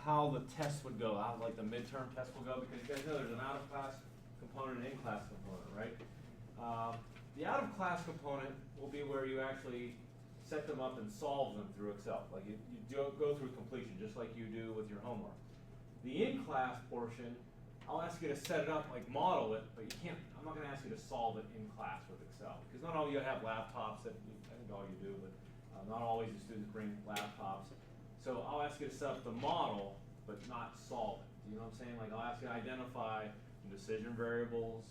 how the test would go, how like the midterm test will go, because you guys know there's an out-of-class component and in-class component, right? The out-of-class component will be where you actually set them up and solve them through Excel. Like you go through completion, just like you do with your homework. The in-class portion, I'll ask you to set it up, like model it, but you can't, I'm not going to ask you to solve it in class with Excel. Because not all of you have laptops, that I think all you do, but not always the students bring laptops. So I'll ask you to set up the model, but not solve it. Do you know what I'm saying? Like I'll ask you to identify the decision variables,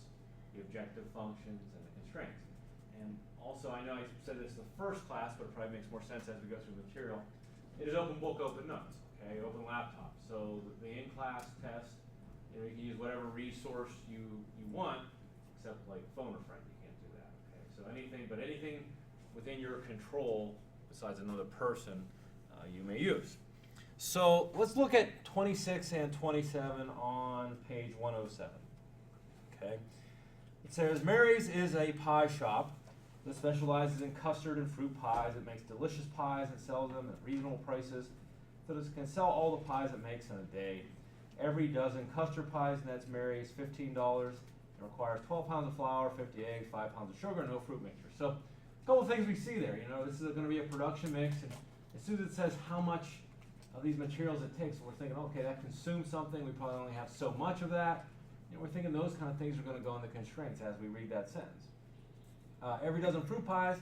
the objective functions, and the constraints. And also, I know I said this the first class, but it probably makes more sense as we go through the material. It is open book, open notes, okay, open laptop. So the in-class test, you know, you can use whatever resource you want, except like phone a friend, you can't do that, okay? So anything within your control, besides another person, you may use. So let's look at 26 and 27 on page 107, okay? It says, Mary's is a pie shop that specializes in custard and fruit pies. It makes delicious pies and sells them at reasonable prices so that it can sell all the pies it makes in a day. Every dozen custard pies nets Mary's $15 and requires 12 pounds of flour, 50 eggs, 5 pounds of sugar, and no fruit mixture. So a couple of things we see there. You know, this is going to be a production mix, and as soon as it says how much of these materials it takes, we're thinking, okay, that consumes something. We probably only have so much of that. You know, we're thinking those kind of things are going to go in the constraints as we read that sentence. Every dozen fruit pies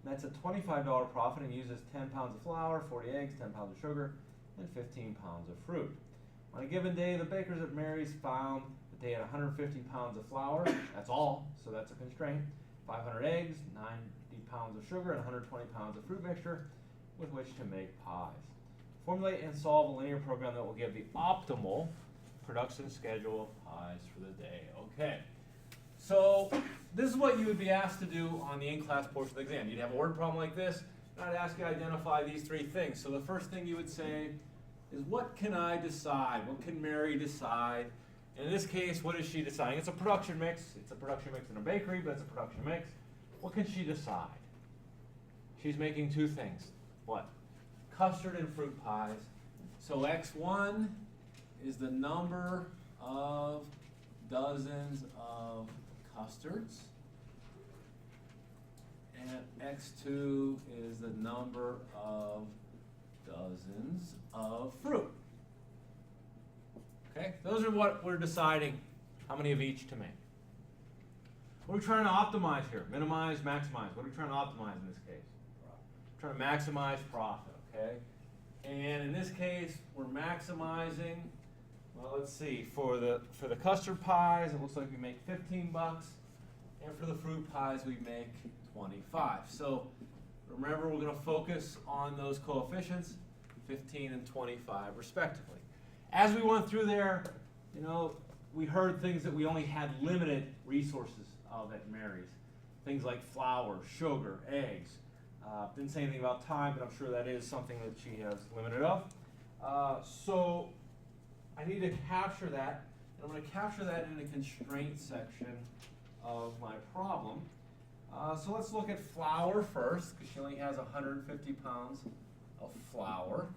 nets a $25 profit and uses 10 pounds of flour, 40 eggs, 10 pounds of sugar, and 15 pounds of fruit. On a given day, the bakers at Mary's found that they had 150 pounds of flour. That's all, so that's a constraint. 500 eggs, 90 pounds of sugar, and 120 pounds of fruit mixture with which to make pies. Formulate and solve a linear program that will give the optimal production schedule of pies for the day. Okay, so this is what you would be asked to do on the in-class portion of the exam. You'd have a word problem like this, and I'd ask you to identify these three things. So the first thing you would say is, what can I decide? What can Mary decide? In this case, what is she deciding? It's a production mix. It's a production mix in a bakery, but it's a production mix. What can she decide? She's making two things. What? Custard and fruit pies. So X1 is the number of dozens of custards, and X2 is the number of dozens of fruit. Okay, those are what we're deciding how many of each to make. What are we trying to optimize here? Minimize, maximize. What are we trying to optimize in this case? We're trying to maximize profit, okay? And in this case, we're maximizing, well, let's see, for the custard pies, it looks like we make 15 bucks, and for the fruit pies, we make 25. So remember, we're going to focus on those coefficients, 15 and 25 respectively. As we went through there, you know, we heard things that we only had limited resources of at Mary's. Things like flour, sugar, eggs. Didn't say anything about time, but I'm sure that is something that she has limited of. So I need to capture that. And I'm going to capture that in the constraint section of my problem. So let's look at flour first, because she only has 150 pounds of flour.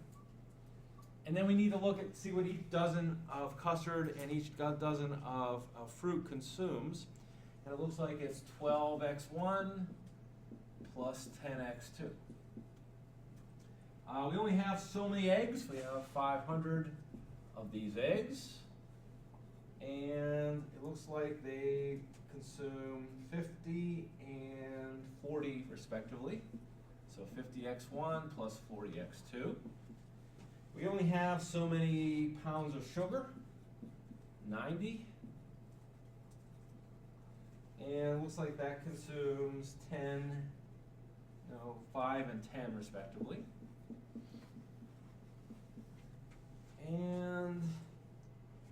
And then we need to look at, see what each dozen of custard and each dozen of fruit consumes. And it looks like it's 12x1 plus 10x2. We only have so many eggs. We have 500 of these eggs. And it looks like they consume 50 and 40 respectively. So 50x1 plus 40x2. We only have so many pounds of sugar, 90. And it looks like that consumes 5 and 10 respectively. And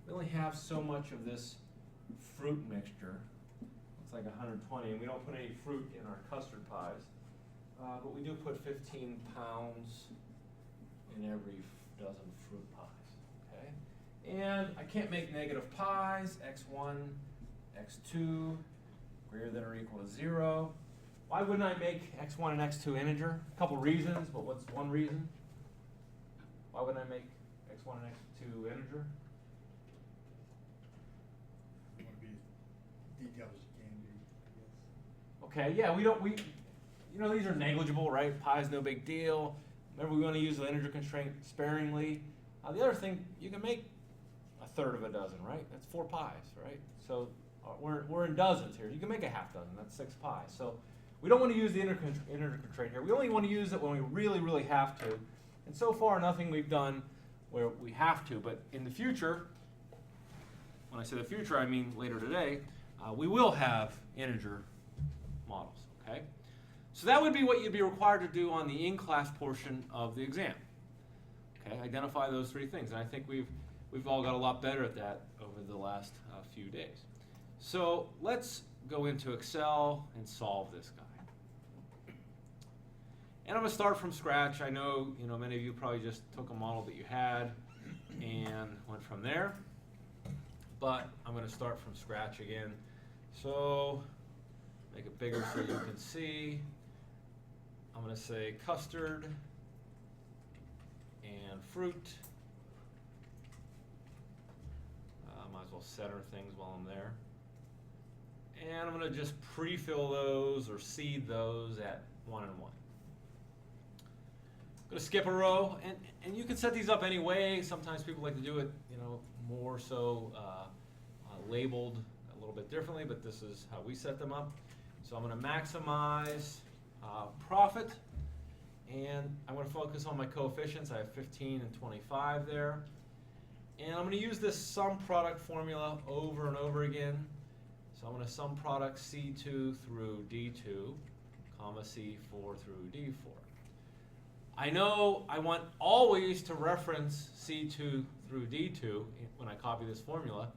we only have so much of this fruit mixture. Looks like 120, and we don't put any fruit in our custard pies. But we do put 15 pounds in every dozen fruit pies, okay? And I can't make negative pies, x1, x2, greater than or equal to 0. Why wouldn't I make x1 and x2 integer? A couple reasons, but what's one reason? Why wouldn't I make x1 and x2 integer. You want to be as detailed as you can be, I guess. Okay, yeah, you know, these are negligible, right? Pi is no big deal. Remember, we want to use the integer constraint sparingly. The other thing, you can make a third of a dozen, right? That's 4 pi's, right? So we're in dozens here. You can make a half dozen, that's 6 pi. So we don't want to use the integer constraint here. We only want to use it when we really, really have to. And so far, nothing we've done where we have to. But in the future, when I say the future, I mean later today, we will have integer models, okay? So that would be what you'd be required to do on the in-class portion of the exam. Okay, identify those 3 things. And I think we've all got a lot better at that over the last few days. So let's go into Excel and solve this guy. And I'm going to start from scratch. I know, many of you probably just took a model that you had and went from there. But I'm going to start from scratch again. So make it bigger so you can see. I'm going to say custard and fruit. Might as well center things while I'm there. And I'm going to just pre-fill those or seed those at 1 and 1. I'm going to skip a row, and you can set these up any way. Sometimes people like to do it, more so labeled a little bit differently, but this is how we set them up. So I'm going to maximize profit, and I'm going to focus on my coefficients. I have 15 and 25 there. And I'm going to use this sum product formula over and over again. So I'm going to sum product C2 through D2, comma C4 through D4. I know I want always to reference C2 through D2 when I copy this formula.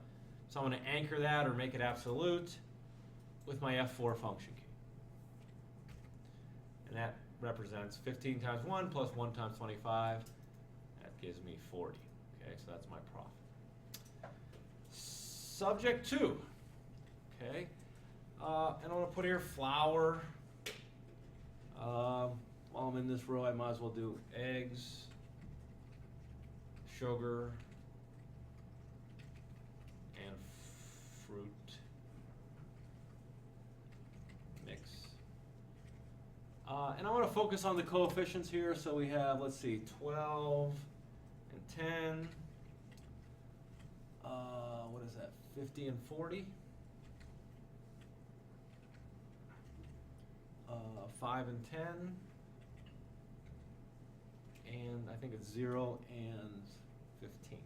So I'm going to anchor that or make it absolute with my F4 function key. And that represents 15 times 1 plus 1 times 25. That gives me 40. Okay, so that's my profit. Subject 2. Okay, and I'm going to put here flour. While I'm in this row, I might as well do eggs, sugar, and fruit mix. And I want to focus on the coefficients here. So we have, let's see, 12 and 10. What is that? 50 and 40. 5 and 10. And I think it's 0 and 15.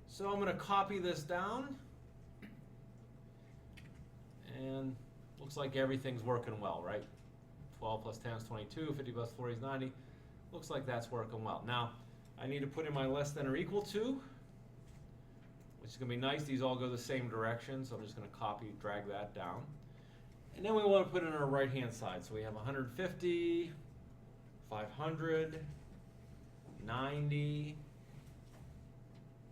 So I'm going to copy this down. And looks like everything's working well, right? 12 plus 10 is 22, 50 plus 40 is 90. Looks like that's working well. Now, I need to put in my less than or equal to, which is going to be nice. These all go the same direction, so I'm just going to copy, drag that down. And then we want to put it on our right-hand side. So we have 150, 500, 90,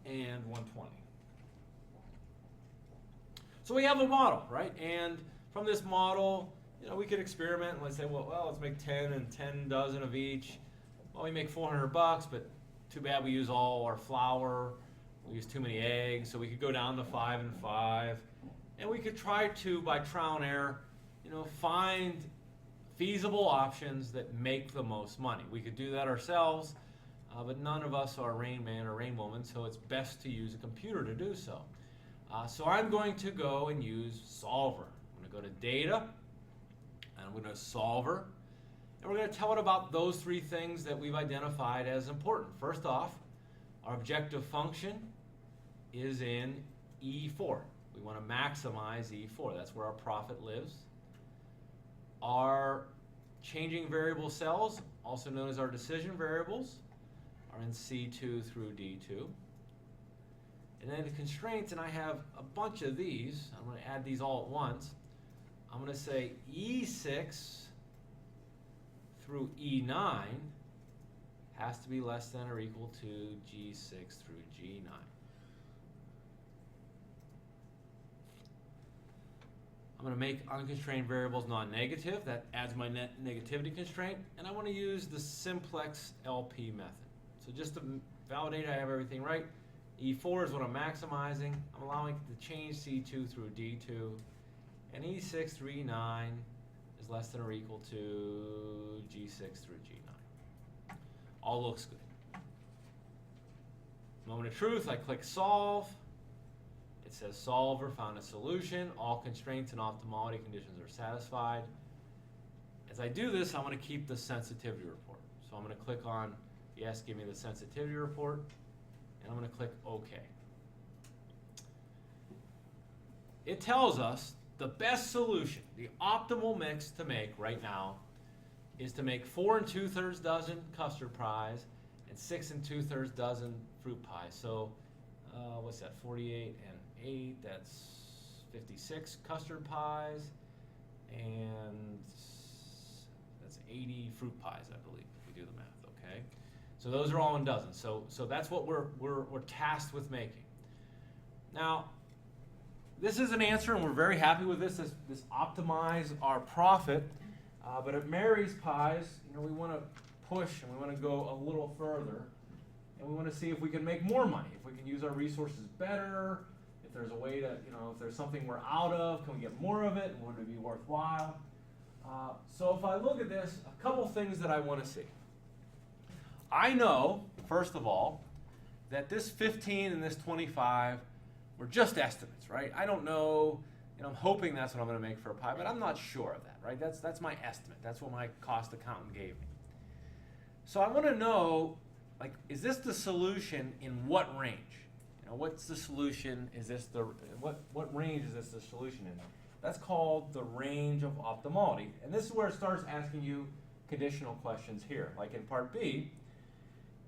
and 120. So we have a model, right? And from this model, we could experiment and let's say, well, let's make 10 and 10 dozen of each. Well, we make $400, but too bad we use all our flour. We use too many eggs, so we could go down to 5 and 5. And we could try to, by trial and error, find feasible options that make the most money. We could do that ourselves, but none of us are Rain Man or Rain Woman, so it's best to use a computer to do so. So I'm going to go and use Solver. I'm going to go to Data, and I'm going to Solver, and we're going to tell it about those 3 things that we've identified as important. First off, our objective function is in E4. We want to maximize E4. That's where our profit lives. Our changing variable cells, also known as our decision variables, are in C2 through D2. And then the constraints, and I have a bunch of these. I'm going to add these all at once. I'm going to say E6 through E9 has to be less than or equal to G6 through G9. I'm going to make unconstrained variables non-negative. That adds my net negativity constraint. And I want to use the simplex LP method. So just to validate I have everything right, E4 is what I'm maximizing. I'm allowing it to change C2 through D2. And E6 through E9 is less than or equal to G6 through G9. All looks good. Moment of truth, I click solve. It says solver found a solution. All constraints and optimality conditions are satisfied. As I do this, I want to keep the sensitivity report. So I'm going to click on yes, give me the sensitivity report, and I'm going to click OK. It tells us the best solution, the optimal mix to make right now is to make 4 2/3 dozen custard pies and 6 2/3 dozen fruit pies. So what's that, 48 and 8, that's 56 custard pies, and that's 80 fruit pies, I believe, if we do the math, okay? So those are all in dozens. So that's what we're tasked with making. Now, this is an answer, and we're very happy with this. This optimize our profit. But at Mary's Pies, we want to push and we want to go a little further, and we want to see if we can make more money, if we can use our resources better, if there's a way to, if there's something we're out of, can we get more of it, and would it be worthwhile? So if I look at this, a couple things that I want to see. I know, first of all, that this 15 and this 25 were just estimates, right? I don't know, I'm hoping that's what I'm going to make for a pie, but I'm not sure of that, right? That's my estimate. That's what my cost accountant gave me. So I want to know, is this the solution in what range? What's the solution? Is this what range is this the solution in? That's called the range of optimality. And this is where it starts asking you conditional questions here. Like in part B,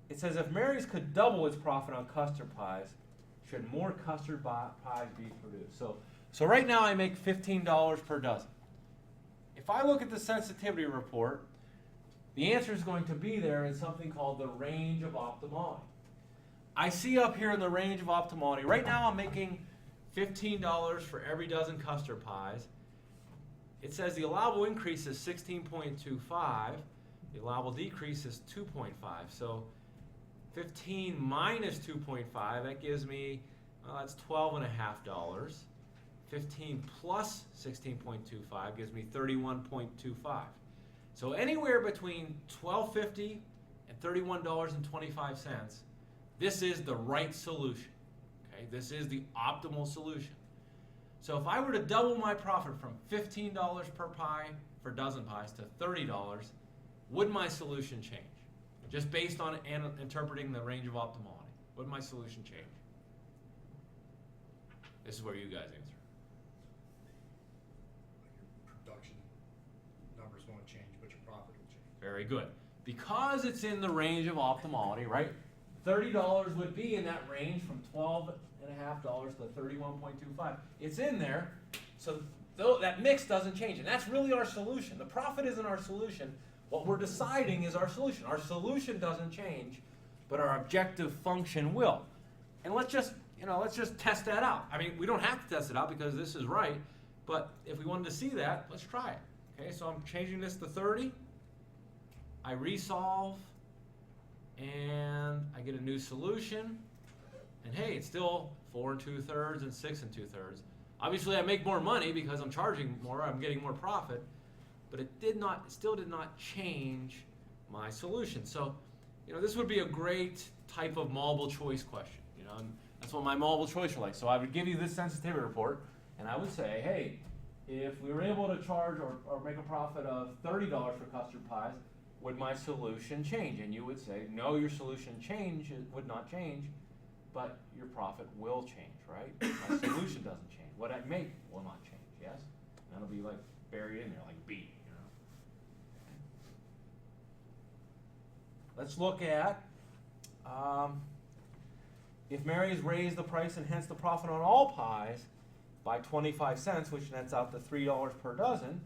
it says if Mary's could double its profit on custard pies, should more custard pies be produced? So right now I make $15 per dozen. If I look at the sensitivity report, the answer is going to be there in something called the range of optimality. I see up here in the range of optimality, right now I'm making $15 for every dozen custard pies. It says the allowable increase is 16.25. The allowable decrease is 2.5. So 15 minus 2.5, that gives me, that's $12.50. 15 plus 16.25 gives me 31.25. So anywhere between $12.50 and $31.25, this is the right solution. Okay, this is the optimal solution. So if I were to double my profit from $15 per pie for dozen pies to $30, would my solution change? Just based on interpreting the range of optimality, would my solution change? This is where you guys answer. Your production numbers won't change, but your profit will change. Very good. Because it's in the range of optimality, right? $30 would be in that range from $12.50 to $31.25. It's in there, so that mix doesn't change. And that's really our solution. The profit isn't our solution. What we're deciding is our solution. Our solution doesn't change, but our objective function will. And let's just test that out. I mean, we don't have to test it out because this is right, but if we wanted to see that, let's try it. Okay, so I'm changing this to 30. I resolve, and I get a new solution. And hey, it's still 4 2/3 and 6 2/3. Obviously, I make more money because I'm charging more. I'm getting more profit, but it still did not change my solution. So, this would be a great type of multiple choice question. And that's what my multiple choice are like. So I would give you this sensitivity report, and I would say, hey, if we were able to charge or make a profit of $30 for custard pies, would my solution change? And you would say, no, your solution would not change, but your profit will change, right? My solution doesn't change. What I make will not change, yes? And that'll be like buried in there, like B, Let's look at if Mary has raised the price and hence the profit on all pies by 25 cents, which nets out to $3 per dozen,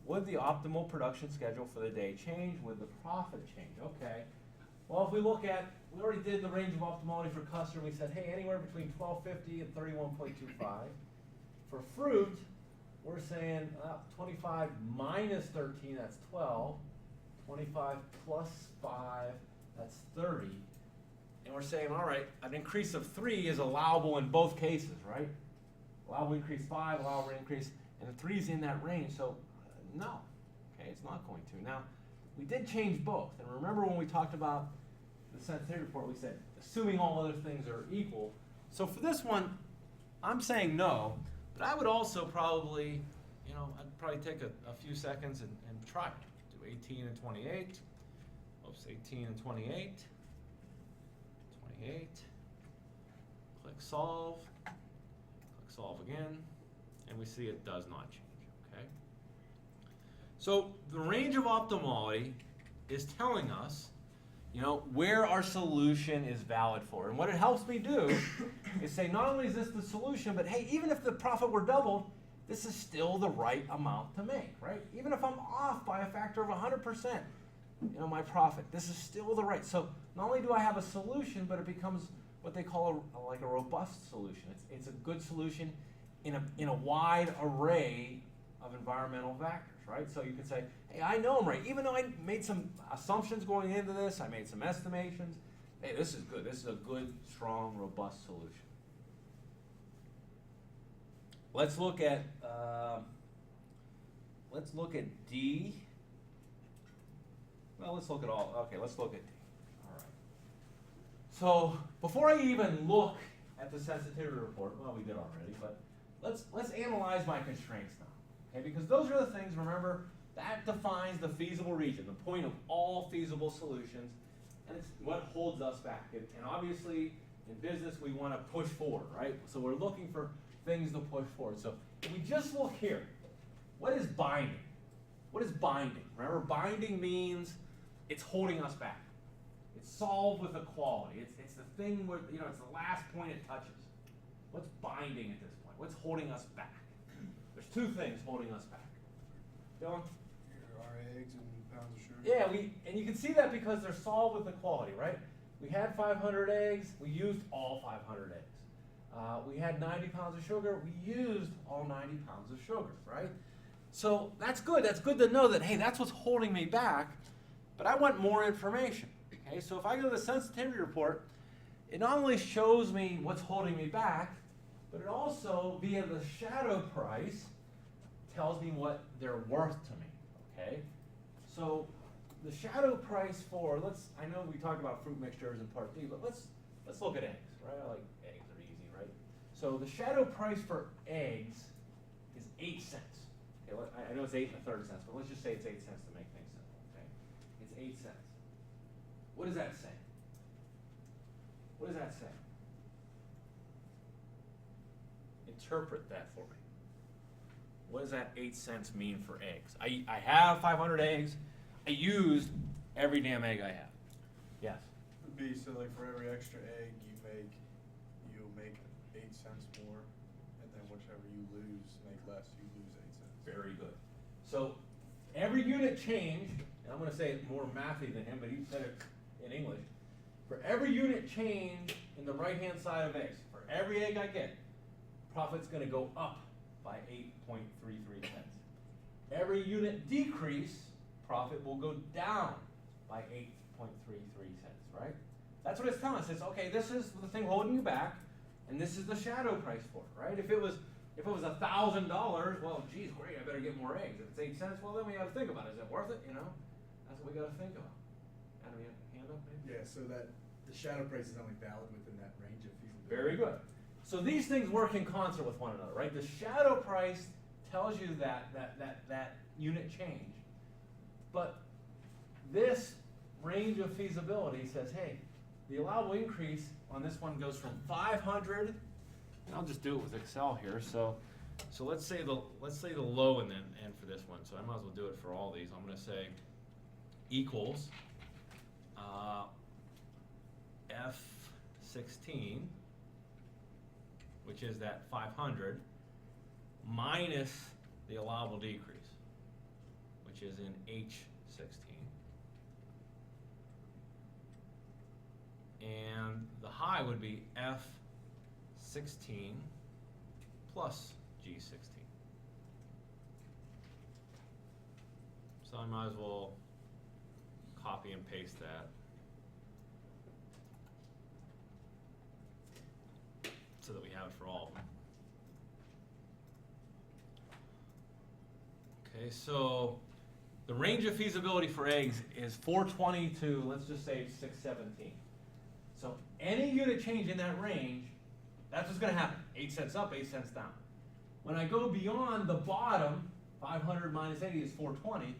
would the optimal production schedule for the day change? Would the profit change? Okay. Well, if we look at, we already did the range of optimality for custard. We said, hey, anywhere between $12.50 and $31.25. For fruit, we're saying 25 minus 13, that's 12. 25 plus 5, that's 30. And we're saying, all right, an increase of 3 is allowable in both cases, right? Allowable increase 5, allowable increase, and the 3 is in that range, so no. Okay, it's not going to. Now, we did change both. And remember when we talked about the sensitivity report, we said, assuming all other things are equal. So for this one, I'm saying no, but I would also probably, I'd probably take a few seconds and try it. Do 18 and 28. Oops, 18 and 28. 28. Click solve. Click solve again. And we see it does not change, okay? So the range of optimality is telling us, where our solution is valid for. And what it helps me do is say, not only is this the solution, but hey, even if the profit were doubled, this is still the right amount to make, right? Even if I'm off by a factor of 100%, my profit, this is still the right. So not only do I have a solution, but it becomes what they call a robust solution. It's a good solution in a wide array of environmental factors. Right? So you can say, hey, I know I'm right. Even though I made some assumptions going into this, I made some estimations. Hey, this is good. This is a good, strong, robust solution. Let's look at D. Well, let's look at all. Okay, let's look at D. All right. So before I even look at the sensitivity report, well, we did already, but let's analyze my constraints now. Okay, because those are the things, remember, that defines the feasible region, the point of all feasible solutions, and it's what holds us back. And obviously, in business, we want to push forward, right? So we're looking for things to push forward. So if we just look here, what is binding? What is binding? Remember, binding means it's holding us back. It's solved with equality. It's the thing where, it's the last point it touches. What's binding at this point? What's holding us back? There's two things holding us back. Dylan? Our eggs and pounds of sugar. Yeah, and you can see that because they're solved with equality, right? We had 500 eggs, we used all 500 eggs. We had 90 pounds of sugar, we used all 90 pounds of sugar, right? So that's good. That's good to know that, hey, that's what's holding me back, but I want more information. Okay, so if I go to the sensitivity report, it not only shows me what's holding me back, but it also, via the shadow price, tells me what they're worth to me, okay? So the shadow price for, I know we talked about fruit mixtures in part D, but let's look at eggs, right? I like eggs, they're easy, right? So the shadow price for eggs is 8 cents. Okay, I know it's 8 1/3 cents, but let's just say it's 8 cents to make things simple, okay? It's 8 cents. What does that say? What does that say? Interpret that for me. What does that 8 cents mean for eggs? I have 500 eggs. I used every damn egg I have. Yes? It would be, so like for every extra egg you'll make 8 cents more, and then whichever you make less, you lose 8 cents. Very good. So every unit change, and I'm going to say it more mathy than him, but he said it in English. For every unit change in the right-hand side of eggs, for every egg I get, profit's going to go up by 8.33 cents. Every unit decrease, profit will go down by 8.33 cents, right? That's what it's telling us. It's, okay, this is the thing holding you back, and this is the shadow price for it, right? If it was $1,000, well, geez, great, I better get more eggs. If it's 8 cents, well, then we got to think about it. Is it worth it? That's what we got to think about. Adam, you have a hand up, maybe? Yeah, so that the shadow price is only valid within that range of feasibility. Very good. So these things work in concert with one another, right? The shadow price tells you that unit change. But this range of feasibility says, hey, the allowable increase on this one goes from 500, and I'll just do it with Excel here. So let's say the low end for this one. So I might as well do it for all these. I'm going to say equals F16, which is that 500, minus the allowable decrease, which is in H16. And the high would be F16 plus G16. So I might as well copy and paste that. So that we have it for all of them. Okay, so the range of feasibility for eggs is 420 to, let's just say, 617. So any unit change in that range, that's what's going to happen. 8 cents up, 8 cents down. When I go beyond the bottom, 500 minus 80 is 420.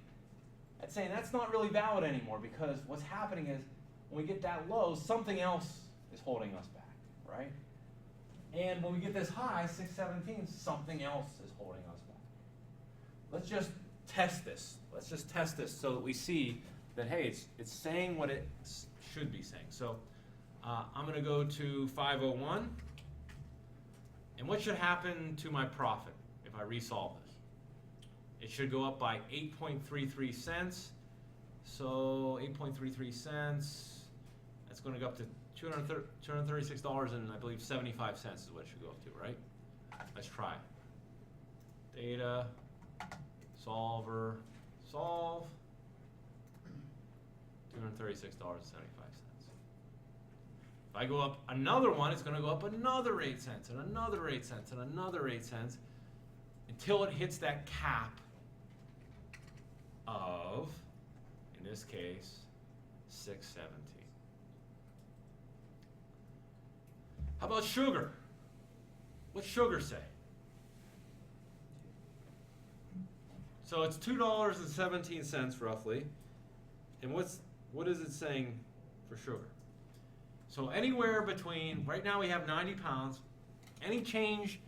That's saying that's not really valid anymore, because what's happening is when we get that low, something else is holding us back, right? And when we get this high, 617, something else is holding us back. Let's just test this. Let's just test this so that we see that, hey, it's saying what it should be saying. So I'm going to go to 501. And what should happen to my profit if I resolve this? It should go up by 8.33 cents. So 8.33 cents, that's going to go up to $236 and I believe 75 cents is what it should go up to, right? Let's try it. Data, solver, solve, $236.75. If I go up another one, it's going to go up another 8 cents and another 8 cents and another 8 cents until it hits that cap of, in this case, 617. How about sugar? What's sugar say? So it's $2.17 roughly. And what is it saying for sugar? So anywhere between, right now we have 90 pounds, any change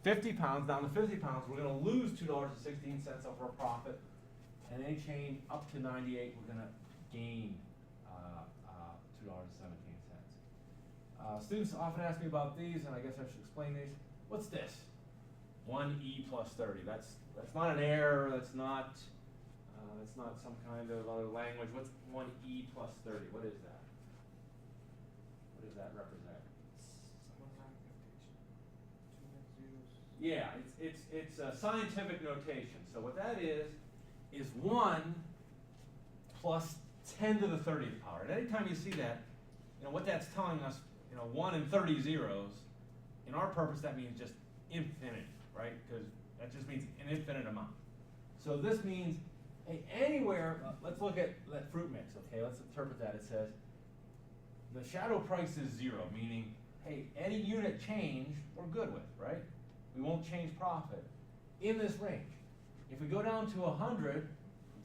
50 pounds down to 50 pounds, we're going to lose $2.16 of our profit. And any change up to 98, we're going to gain $2.17. Students often ask me about these, and I guess I should explain these. What's this? 1e plus 30. That's not an error. That's not some kind of other language. What's 1e plus 30? What is that? What does that represent? Yeah, it's a scientific notation. So what that is 1 plus 10 to the 30th power. And anytime you see that, what that's telling us, 1 and 30 zeros, in our purpose that means just infinity, right? Because that just means an infinite amount. So this means, hey, anywhere, let's look at that fruit mix, okay? Let's interpret that. It says, the shadow price is 0, meaning, hey, any unit change we're good with, right? We won't change profit in this range. If we go down to 100, it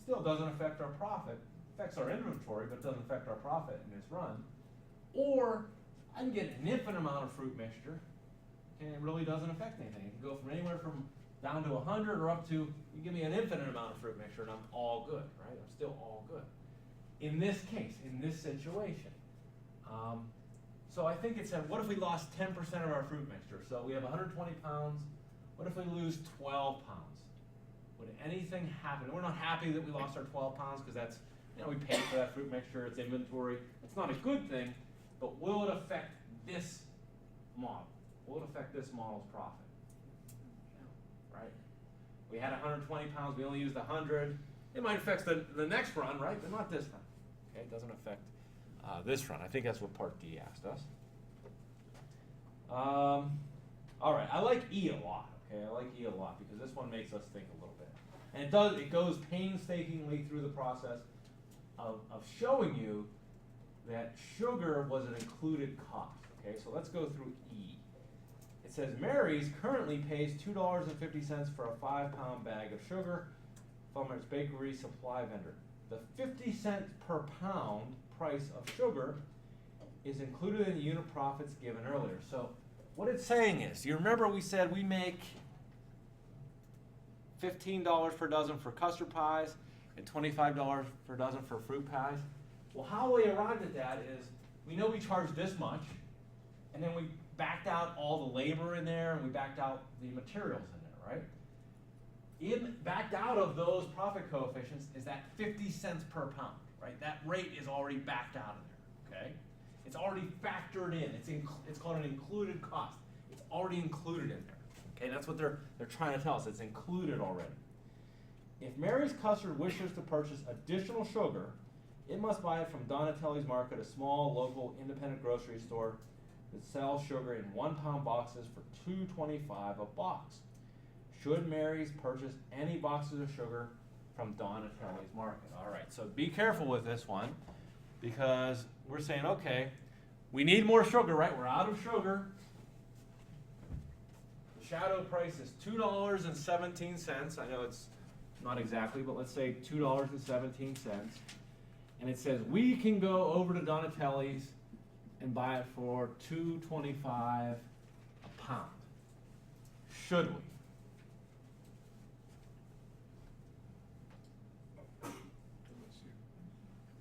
still doesn't affect our profit. It affects our inventory, but it doesn't affect our profit in this run. Or I can get an infinite amount of fruit mixture, and it really doesn't affect anything. It can go from anywhere from down to 100 or up to, you give me an infinite amount of fruit mixture and I'm all good, right? I'm still all good. In this case, in this situation. So I think it said, what if we lost 10% of our fruit mixture? So we have 120 pounds. What if we lose 12 pounds? Would anything happen? We're not happy that we lost our 12 pounds because that's, we paid for that fruit mixture, it's inventory. It's not a good thing, but will it affect this model? Will it affect this model's profit? No, right? We had 120 pounds, we only used 100. It might affect the next run, right? But not this run. Okay, it doesn't affect this run. I think that's what part D asked us. All right, I like E a lot. Okay, I like E a lot because this one makes us think a little bit. And it goes painstakingly through the process of showing you that sugar was an included cost. Okay, so let's go through E. It says Mary's currently pays $2.50 for a 5-pound bag of sugar from its bakery supply vendor. The 50 cents per pound price of sugar is included in the unit profits given earlier. So what it's saying is, you remember we said we make $15 per dozen for custard pies and $25 per dozen for fruit pies? Well, how we arrived at that is, we know we charge this much, and then we backed out all the labor in there, and we backed out the materials in there, right? Backed out of those profit coefficients is that 50 cents per pound, right? That rate is already backed out of there, okay? It's already factored in. It's called an included cost. It's already included in there, okay? That's what they're trying to tell us. It's included already. If Mary's customer wishes to purchase additional sugar, it must buy it from Donatelli's Market, a small local independent grocery store that sells sugar in 1 pound boxes for $2.25 a box. Should Mary's purchase any boxes of sugar from Donatelli's Market? All right, so be careful with this one, because we're saying, okay, we need more sugar, right? We're out of sugar. The shadow price is $2.17. I know it's not exactly, but let's say $2.17. And it says we can go over to Donatelli's and buy it for $2.25 a pound. Should we?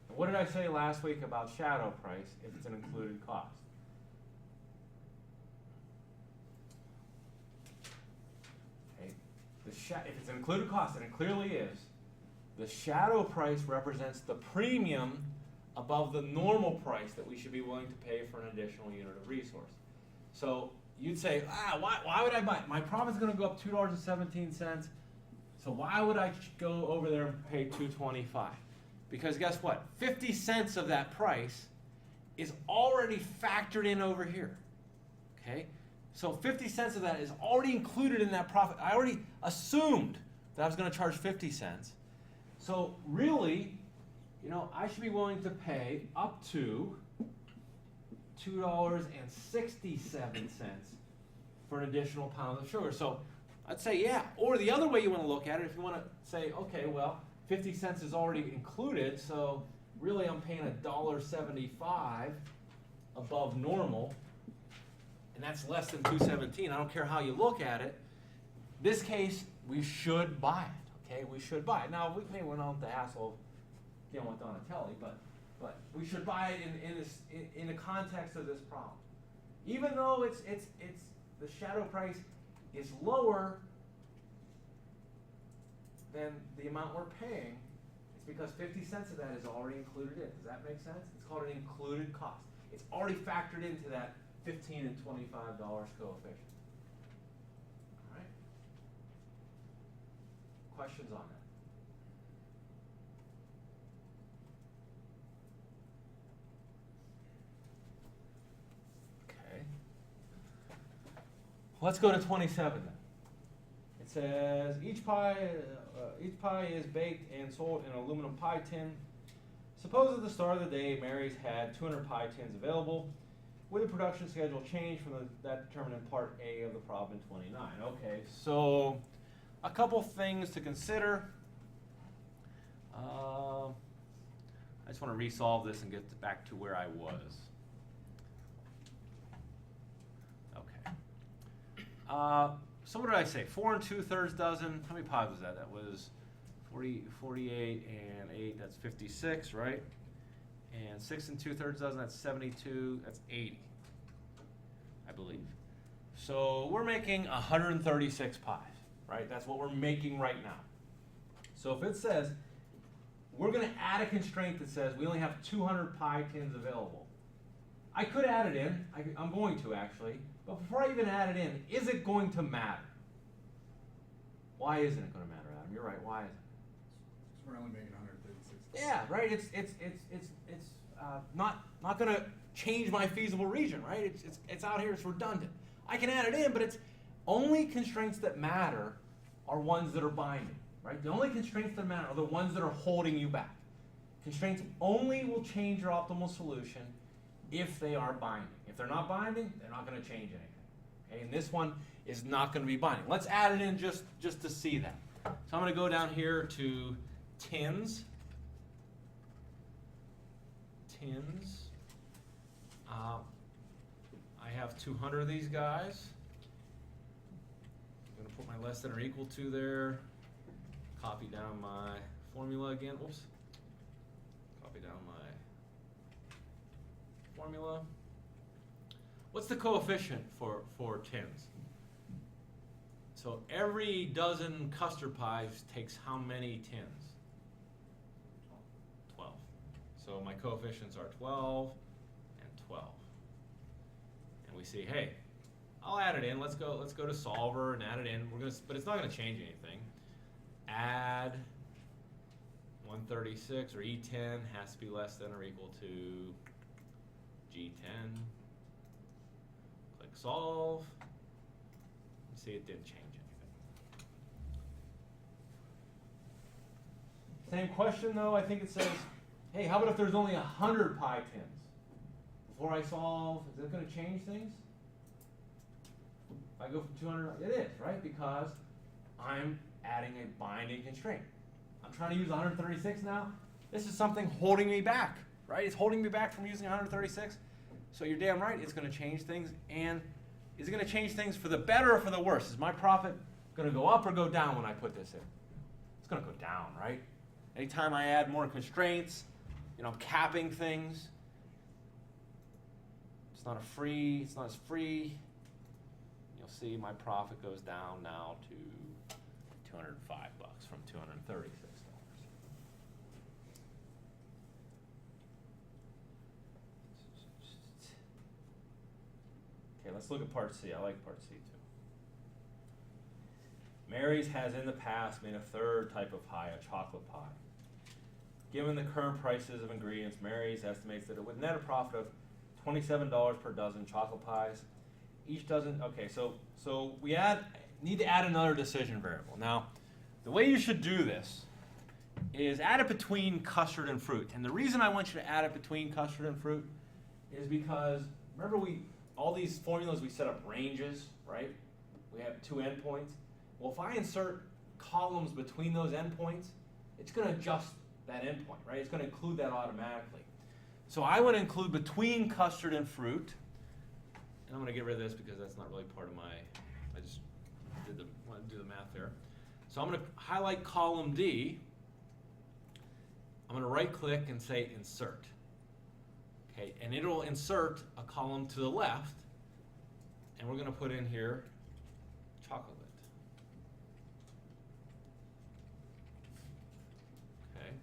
What did I say last week about shadow price if it's an included cost? Okay. If it's an included cost, and it clearly is, the shadow price represents the premium above the normal price that we should be willing to pay for an additional unit of resource. So you'd say, why would I buy it? My profit's going to go up $2.17, so why would I go over there and pay $2.25? Because guess what? 50 cents of that price is already factored in over here. Okay? So 50 cents of that is already included in that profit. I already assumed that I was going to charge 50 cents. So really, I should be willing to pay up to $2.67 for an additional pound of sugar. So I'd say, yeah. Or the other way you want to look at it, if you want to say, okay, well, 50 cents is already included, so really I'm paying $1.75 above normal, and that's less than $2.17. I don't care how you look at it. This case, we should buy it. Okay, we should buy it. Now we may went on the hassle of dealing with Donatelli, but we should buy it in the context of this problem. Even though it's the shadow price is lower than the amount we're paying, it's because 50 cents of that is already included in. Does that make sense? It's called an included cost. It's already factored into that $15 and $25 coefficient. All right? Questions on that? Okay. Let's go to 27 then. It says each pie is baked and sold in an aluminum pie tin. Suppose at the start of the day, Mary's had 200 pie tins available. With the production schedule change from that determined in part A of the problem in 29. Okay, so a couple things to consider. I just want to resolve this and get back to where I was. Okay. So what did I say? 4 2/3 dozen. How many pies was that? That was 40, 48, and 8. That's 56, right? And 6 2/3 dozen. That's 72. That's 80, I believe. So we're making 136 pies, right? That's what we're making right now. So if it says we're going to add a constraint that says we only have 200 pie tins available, I could add it in. I'm going to actually. But before I even add it in, is it going to matter? Why isn't it going to matter, Adam? You're right. Why isn't it? Because we're only making 136. Yeah, right. It's not going to change my feasible region, right? It's out here. It's redundant. I can add it in, but it's only constraints that matter are ones that are binding, right? The only constraints that matter are the ones that are holding you back. Constraints only will change your optimal solution if they are binding. If they're not binding, they're not going to change anything. Okay, and this one is not going to be binding. Let's add it in just to see that. So I'm going to go down here to tins. Tins. I have 200 of these guys. I'm going to put my less than or equal to there. Copy down my formula again. Whoops. Copy down my formula. What's the coefficient for tins? So every dozen custard pies takes how many tins? 12. So my coefficients are 12 and 12. And we see, hey, I'll add it in. Let's go to solver and add it in. But it's not going to change anything. add 136 or E10 has to be less than or equal to G10. Click solve. See, it didn't change anything. Same question though, I think it says, hey, how about if there's only 100 pi tins? Before I solve, is that going to change things? If I go from 200, it is, right? Because I'm adding a binding constraint. I'm trying to use 136 now. This is something holding me back, right? It's holding me back from using 136. So you're damn right, it's going to change things. And is it going to change things for the better or for the worse? Is my profit going to go up or go down when I put this in? It's going to go down, right? Anytime I add more constraints, I'm capping things. It's not as free. You'll see my profit goes down now to $205 from $236. Okay, let's look at part C. I like part C too. Mary's has in the past made a third type of pie, a chocolate pie. Given the current prices of ingredients, Mary's estimates that it would net a profit of $27 per dozen chocolate pies. Each dozen, okay, so we need to add another decision variable. Now, the way you should do this is add it between custard and fruit. And the reason I want you to add it between custard and fruit is because, remember all these formulas we set up ranges, right? We have 2 endpoints. Well, if I insert columns between those endpoints, it's going to adjust that endpoint, right? It's going to include that automatically. So I want to include between custard and fruit. And I'm going to get rid of this because that's not really part of my, I just want to do the math there. So I'm going to highlight column D. I'm going to right click and say insert. Okay, and it'll insert a column to the left. And we're going to put in here chocolate. Okay.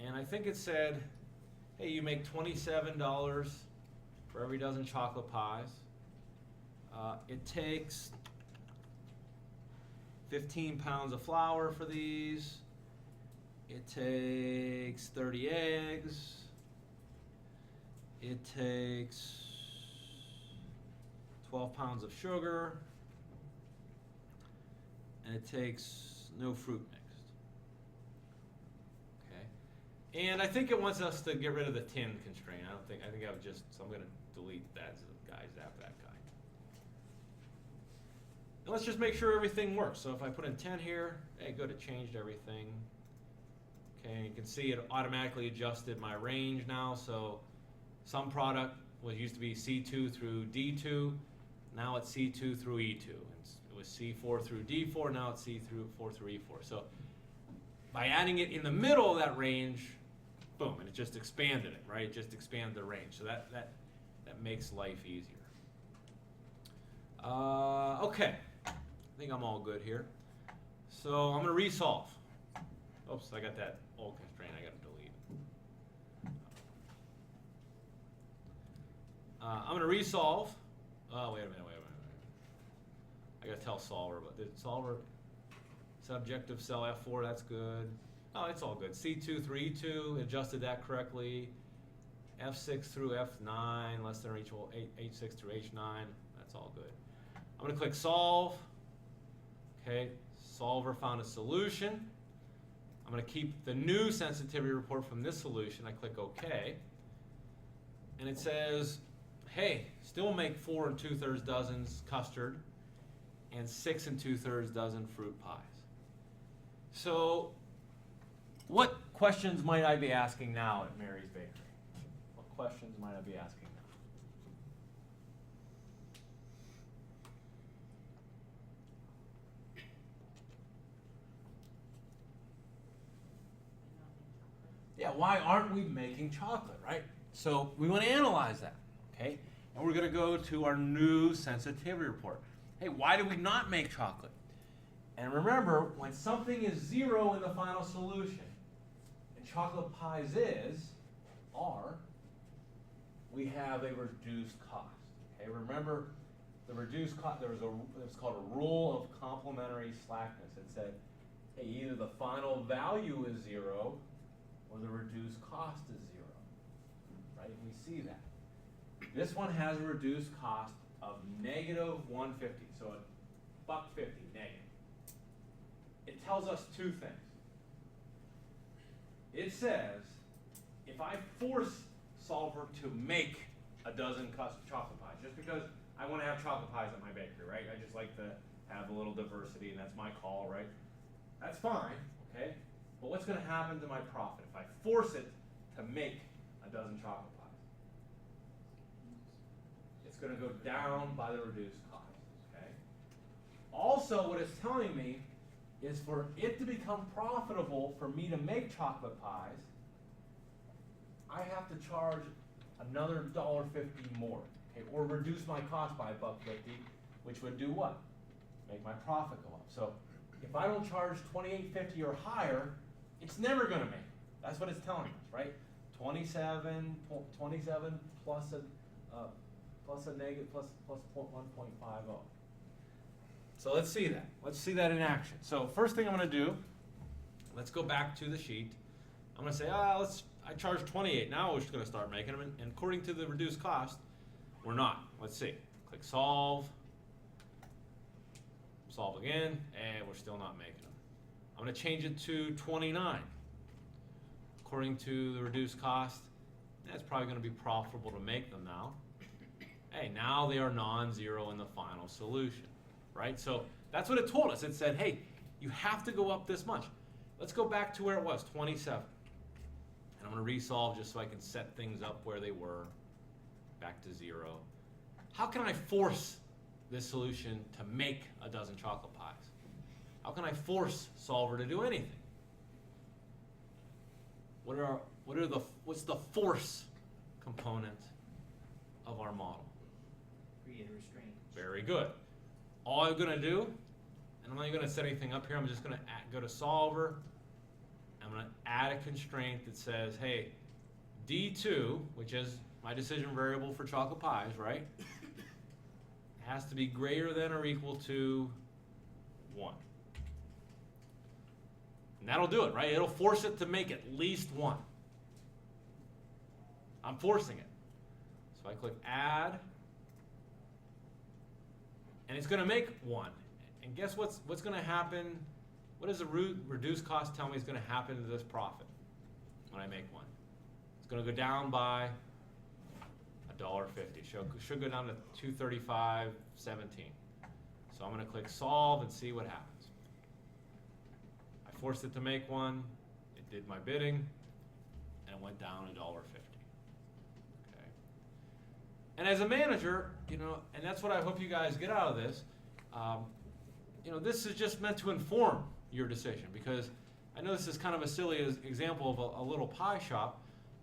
And I think it said, hey, you make $27 for every dozen chocolate pies. It takes 15 pounds of flour for these. It takes 30 eggs. It takes 12 pounds of sugar. And it takes no fruit mixed. Okay. And I think it wants us to get rid of the tin constraint. I think so I'm going to delete that, so the guys after that guy. And let's just make sure everything works. So if I put in 10 here, hey, good, it changed everything. Okay, you can see it automatically adjusted my range now. So some product used to be C2 through D2. Now it's C2 through E2. It was C4 through D4. Now it's C4 through E4. So by adding it in the middle of that range, boom, and it just expanded it, right? It just expanded the range. So that makes life easier. Okay, I think I'm all good here. So I'm going to resolve. Oops, I got that old constraint I got to delete. I'm going to resolve. Oh, wait a minute. I got to tell solver, but the solver, subject of cell F4, that's good. Oh, it's all good. C2 through E2, adjusted that correctly. F6 through F9, less than or equal H6 through H9, that's all good. I'm going to click solve. Okay, solver found a solution. I'm going to keep the new sensitivity report from this solution. I click OK. And it says, hey, still make 4 2/3 dozens custard and 6 2/3 dozen fruit pies. So what questions might I be asking now at Mary's Bakery? What questions might I be asking now? Yeah, why aren't we making chocolate, right? So we want to analyze that, okay? And we're going to go to our new sensitivity report. Hey, why do we not make chocolate? And remember, when something is 0 in the final solution, and chocolate pies are, we have a reduced cost. Okay, remember the reduced cost, it was called a rule of complementary slackness. It said, hey, either the final value is 0 or the reduced cost is 0, right? We see that. This one has a reduced cost of negative 150, so $1.50 negative. It tells us two things. It says, if I force solver to make a dozen chocolate pies, just because I want to have chocolate pies at my bakery, right? I just like to have a little diversity, and that's my call, right? That's fine, okay? But what's going to happen to my profit if I force it to make a dozen chocolate pies? It's going to go down by the reduced cost, okay? Also, what it's telling me is for it to become profitable for me to make chocolate pies, I have to charge another $1.50 more, okay? Or reduce my cost by $1.50, which would do what? Make my profit go up. So if I don't charge $28.50 or higher, it's never going to make it. That's what it's telling us, right? 27 plus a negative plus 1.50. So let's see that. Let's see that in action. So first thing I'm going to do, let's go back to the sheet. I'm going to say, I charge 28. Now we're just going to start making them. And according to the reduced cost, we're not. Let's see. Click solve. Solve again, and we're still not making them. I'm going to change it to 29. According to the reduced cost, that's probably going to be profitable to make them now. Hey, now they are non-zero in the final solution, right? So that's what it told us. It said, hey, you have to go up this much. Let's go back to where it was, 27. And I'm going to resolve just so I can set things up where they were, back to 0. How can I force this solution to make a dozen chocolate pies? How can I force solver to do anything? What's the force component of our model? Create a restraint. Very good. All I'm going to do, and I'm not going to set anything up here, I'm just going to go to solver. I'm going to add a constraint that says, hey, D2, which is my decision variable for chocolate pies, right? Has to be greater than or equal to 1. And that'll do it, right? It'll force it to make at least 1. I'm forcing it. So I click add, and it's going to make 1. And guess what's going to happen? What does the reduced cost tell me is going to happen to this profit when I make 1? It's going to go down by $1.50. Should go down to $2.35.17. So I'm going to click solve and see what happens. I forced it to make 1. It did my bidding, and it went down $1.50. Okay. And as a manager, and that's what I hope you guys get out of this. This is just meant to inform your decision, because I know this is kind of a silly example of a little pie shop.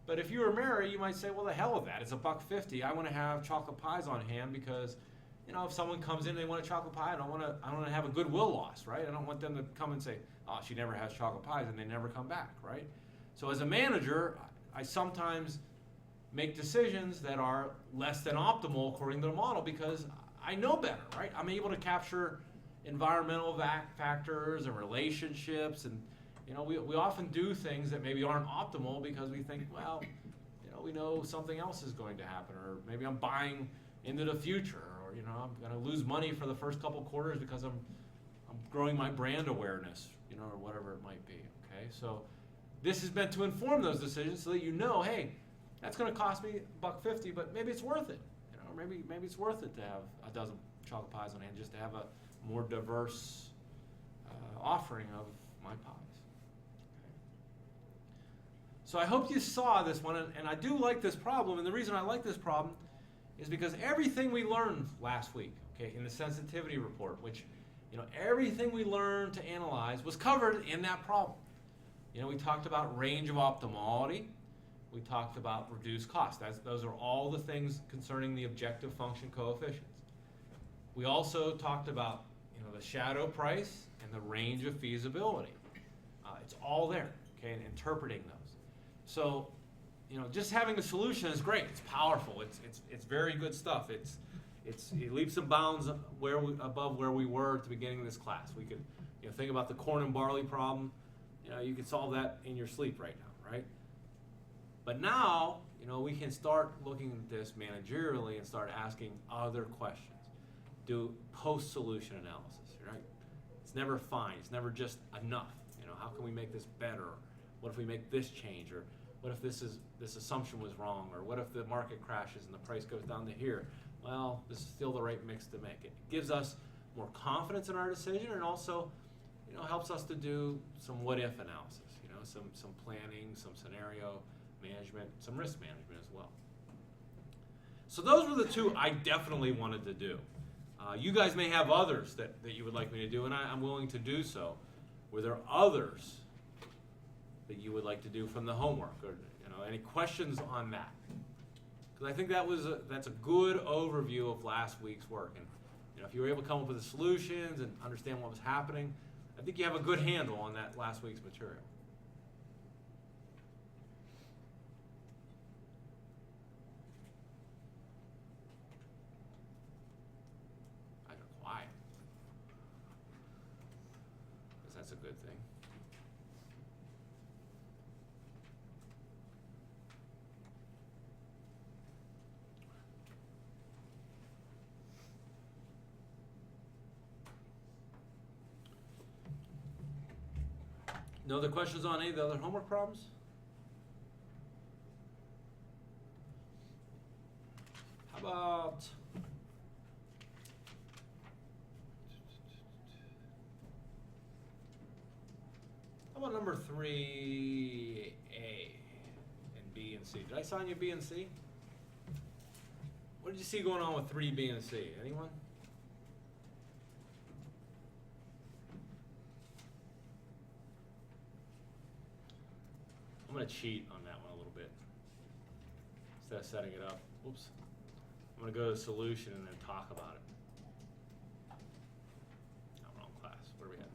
But if you were Mary, you might say, well, the hell with that. It's $1.50. I want to have chocolate pies on hand because, if someone comes in and they want a chocolate pie, I don't want to have a goodwill loss, right? I don't want them to come and say, oh, she never has chocolate pies, and they never come back, right? So as a manager, I sometimes make decisions that are less than optimal according to the model because I know better, right? I'm able to capture environmental factors and relationships, and we often do things that maybe aren't optimal because we think, well, we know something else is going to happen, or maybe I'm buying into the future, or I'm going to lose money for the first couple quarters because I'm growing my brand awareness, or whatever it might be. Okay, so this is meant to inform those decisions so that hey, that's going to cost me $1.50, but maybe it's worth it. Maybe it's worth it to have a dozen chocolate pies on hand just to have a more diverse offering of my pies. So I hope you saw this one, and I do like this problem, and the reason I like this problem is because everything we learned last week, okay, in the sensitivity report, which, everything we learned to analyze was covered in that problem. We talked about range of optimality, we talked about reduced cost. Those are all the things concerning the objective function coefficients. We also talked about, the shadow price and the range of feasibility. It's all there, okay, and interpreting those. So, just having a solution is great. It's powerful. It's very good stuff. It's leaps and bounds above where we were at the beginning of this class. We could You know, think about the corn and barley problem. You know, you can solve that in your sleep right now, right? But now, you know, we can start looking at this managerially and start asking other questions. Do post-solution analysis, right? It's never fine. It's never just enough. You know, how can we make this better? What if we make this change? Or what if this assumption was wrong? Or what if the market crashes and the price goes down to here? Well, this is still the right mix to make it. It gives us more confidence in our decision, and also, you know, helps us to do some what-if analysis. You know, some planning, some scenario management, some risk management as well. So those were the two I definitely wanted to do. You guys may have others that you would like me to do, and I'm willing to do so. Were there others that you would like to do from the homework, or you know, any questions on that? Because I think that's a good overview of last week's work, and you know, if you were able to come up with the solutions and understand what was happening, I think you have a good handle on that last week's material. I got quiet. Because that's a good thing. No other questions on any of the other homework problems? How about number 3A and B and C? Did I assign you B and C? What did you see going on with 3B and C? Anyone? I'm going to cheat on that one a little bit. Instead of setting it up, oops. I'm going to go to the solution and then talk about it. No, wrong class. Where are we at?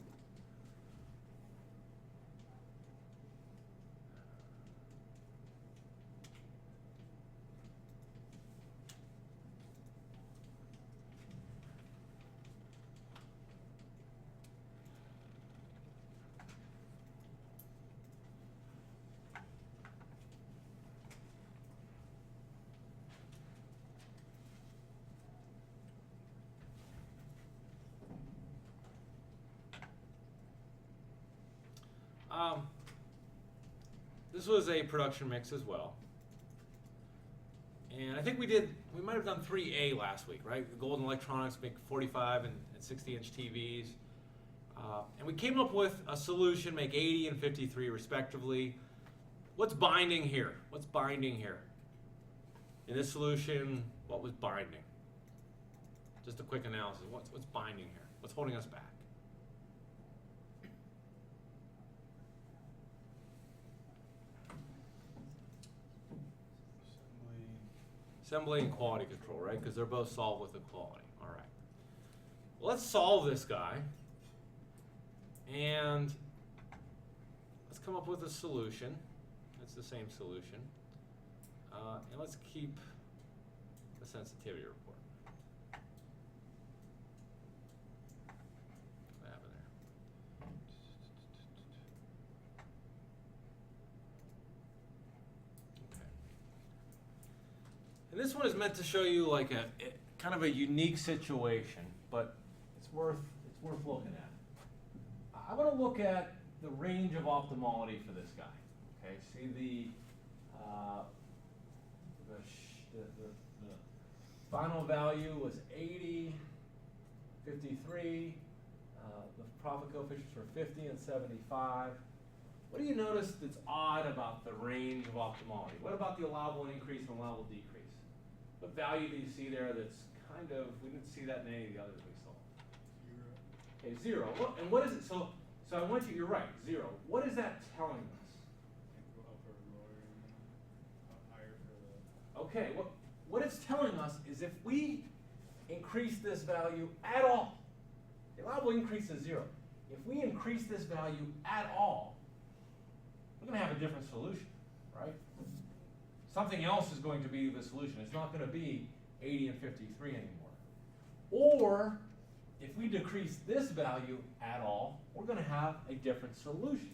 This was a production mix as well. And I think we might have done 3A last week, right? The Golden Electronics make 45 and 60-inch TVs. And we came up with a solution, make 80 and 53 respectively. What's binding here? What's binding here? In this solution, what was binding? Just a quick analysis. What's binding here? What's holding us back? Assembly and quality control, right? Because they're both solved with equality. All right. Well, let's solve this guy. And let's come up with a solution. It's the same solution. And let's keep the sensitivity report. What happened there? And this one is meant to show you like a kind of a unique situation, but it's worth looking at. I want to look at the range of optimality for this guy. Okay, see the final value was 80, 53. The profit coefficients were 50 and 75. What do you notice that's odd about the range of optimality? What about the allowable increase and allowable decrease? What value do you see there that's kind of, we didn't see that in any of the others we saw? 0. Okay, 0. Well, and what is it? So I want you, you're right, 0. What is that telling us? Okay, what it's telling us is if we increase this value at all, the allowable increase is 0. If we increase this value at all, we're going to have a different solution, right? Something else is going to be the solution. It's not going to be 80 and 53 anymore. Or if we decrease this value at all, we're going to have a different solution.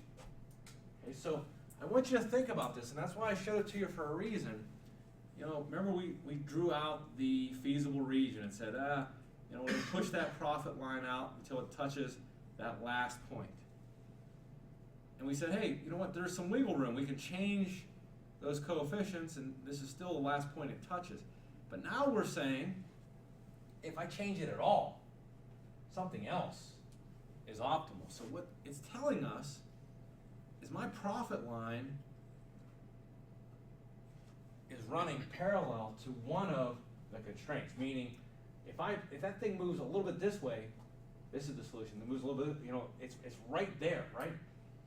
Okay, so I want you to think about this, and that's why I showed it to you for a reason. You know, remember we drew out the feasible region and said, you know, we're going to push that profit line out until it touches that last point. And we said, hey, you know what, there's some wiggle room. We can change those coefficients, and this is still the last point it touches. But now we're saying, if I change it at all, something else is optimal. So what it's telling us is my profit line is running parallel to one of the constraints, meaning if that thing moves a little bit this way, this is the solution. It moves a little bit, you know, it's right there, right?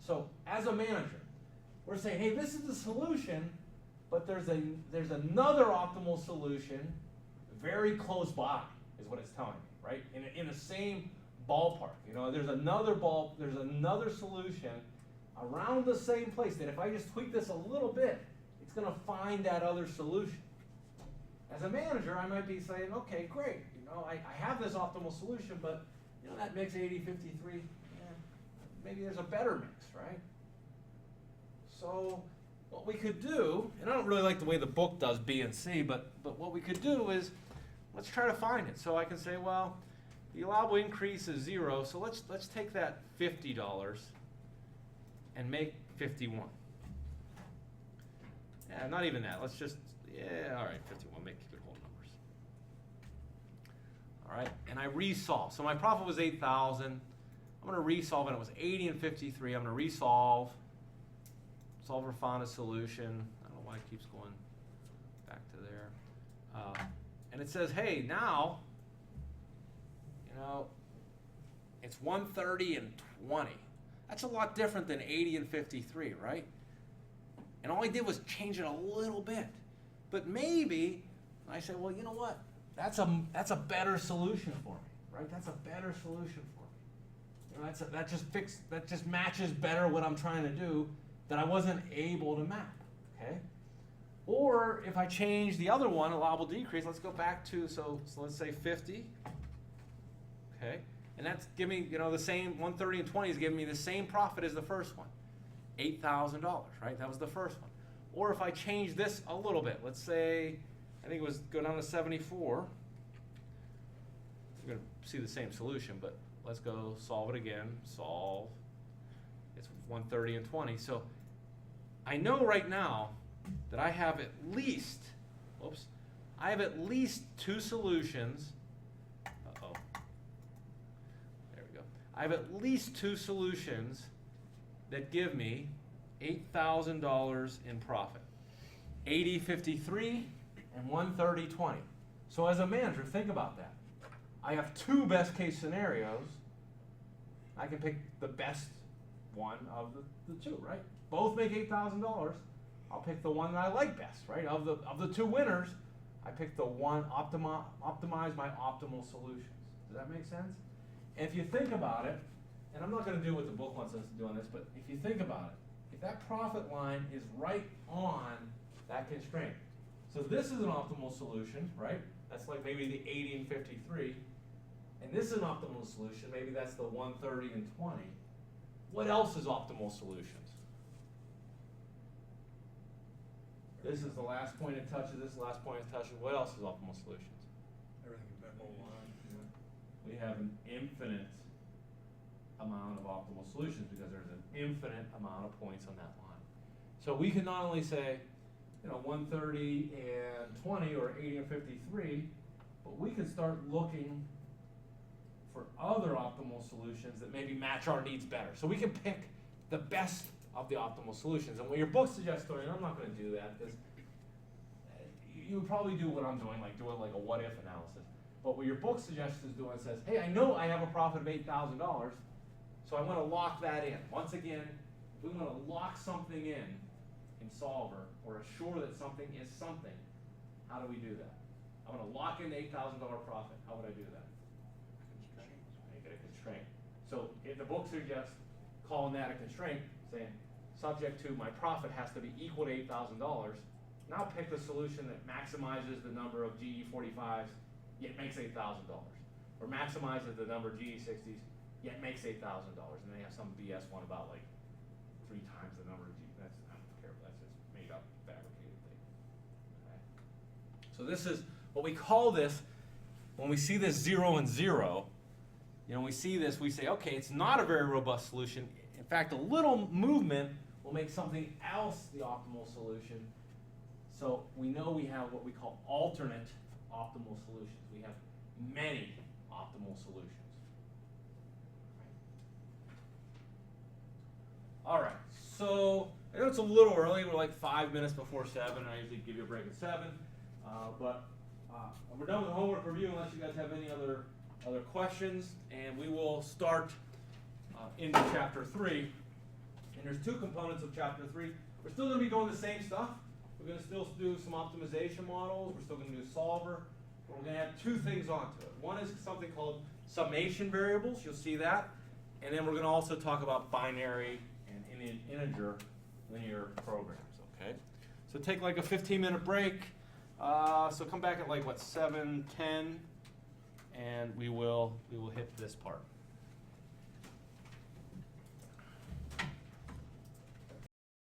So as a manager, we're saying, hey, this is the solution, but there's another optimal solution very close by, is what it's telling me, right? In the same ballpark, you know, there's another solution around the same place that if I just tweak this a little bit, it's going to find that other solution. As a manager, I might be saying, okay, great, you know, I have this optimal solution, but you know that mix 80-53, maybe there's a better mix, right? So what we could do, and I don't really like the way the book does B and C, but what we could do is let's try to find it. So I can say, well, the allowable increase is 0, so let's take that $50 and make 51. Yeah, not even that. Let's just, yeah, all right, 51, make good whole numbers. All right, and I resolve. So my profit was 8,000. I'm going to resolve, and it was 80 and 53. I'm going to resolve. Solver found a solution. I don't know why it keeps going back to there. And it says, hey, now, you know, it's 130 and 20. That's a lot different than 80 and 53, right? And all I did was change it a little bit. But maybe, I said, well, you know what? That's a better solution for me, right? That's a better solution for me. You know, that just matches better what I'm trying to do that I wasn't able to map, okay? Or if I change the other one, allowable decrease, let's go back to, so let's say 50, okay? And that's giving me, you know, the same, 130 and 20 is giving me the same profit as the first one, $8,000, right? That was the first one. Or if I change this a little bit, let's say, I think it was go down to 74, you're gonna see the same solution, but let's go solve it again, solve, it's 130 and 20. So I know right now that I have at least, I have at least two solutions. Uh-oh. There we go. I have at least two solutions that give me $8,000 in profit. 80-53 and 130-20. So as a manager, think about that. I have two best case scenarios. I can pick the best one of the two, right? Both make $8,000. I'll pick the one that I like best, right? Of the two winners, I pick the one optimize my optimal solutions. Does that make sense? And if you think about it, and I'm not going to do what the book wants us to do on this, but if you think about it, if that profit line is right on that constraint, so this is an optimal solution, right? That's like maybe the 80 and 53, and this is an optimal solution, maybe that's the 130 and 20. What else is optimal solutions? This is the last point it touches, this is the last point it touches. What else is optimal solutions? Everything in that whole line. Yeah. We have an infinite amount of optimal solutions because there's an infinite amount of points on that line. So we can not only say, you know, 130 and 20 or 80 and 53, but we can start looking for other optimal solutions that maybe match our needs better. So we can pick the best of the optimal solutions. And what your book suggests, and I'm not going to do that because you would probably do what I'm doing, like do it like a what if analysis. But what your book suggests is doing says, hey, I know I have a profit of $8,000, so I want to lock that in. Once again, if we want to lock something in Solver or assure that something is something, how do we do that? I want to lock in the $8,000 profit. How would I do that? Make it a constraint. So if the book suggests calling that a constraint, saying subject to my profit has to be equal to $8,000, now pick the solution that maximizes the number of GE45s, yet makes $8,000. or maximizes the number of GE60s, yet makes $8,000, and they have some BS one about like 3 times the number of G. That's I don't care. That's just made up, fabricated thing. Okay. So this is what we call this. When we see this 0 and 0, we see this, we say, okay, it's not a very robust solution. In fact, a little movement will make something else the optimal solution. So we know we have what we call alternate optimal solutions. We have many optimal solutions. All right, so I know it's a little early. We're like 5 minutes before 7. I usually give you a break at 7. But we're done with the homework review unless you guys have any other questions. And we will start into Chapter 3. And there's 2 components of Chapter 3. We're still going to be doing the same stuff. We're going to still do some optimization models. We're still going to do solver. We're going to add 2 things onto it. One is something called summation variables. You'll see that. And then we're going to also talk about binary and integer linear programs. Okay. So take like a 15-minute break. So come back at like what, 7:10, and we will hit this part.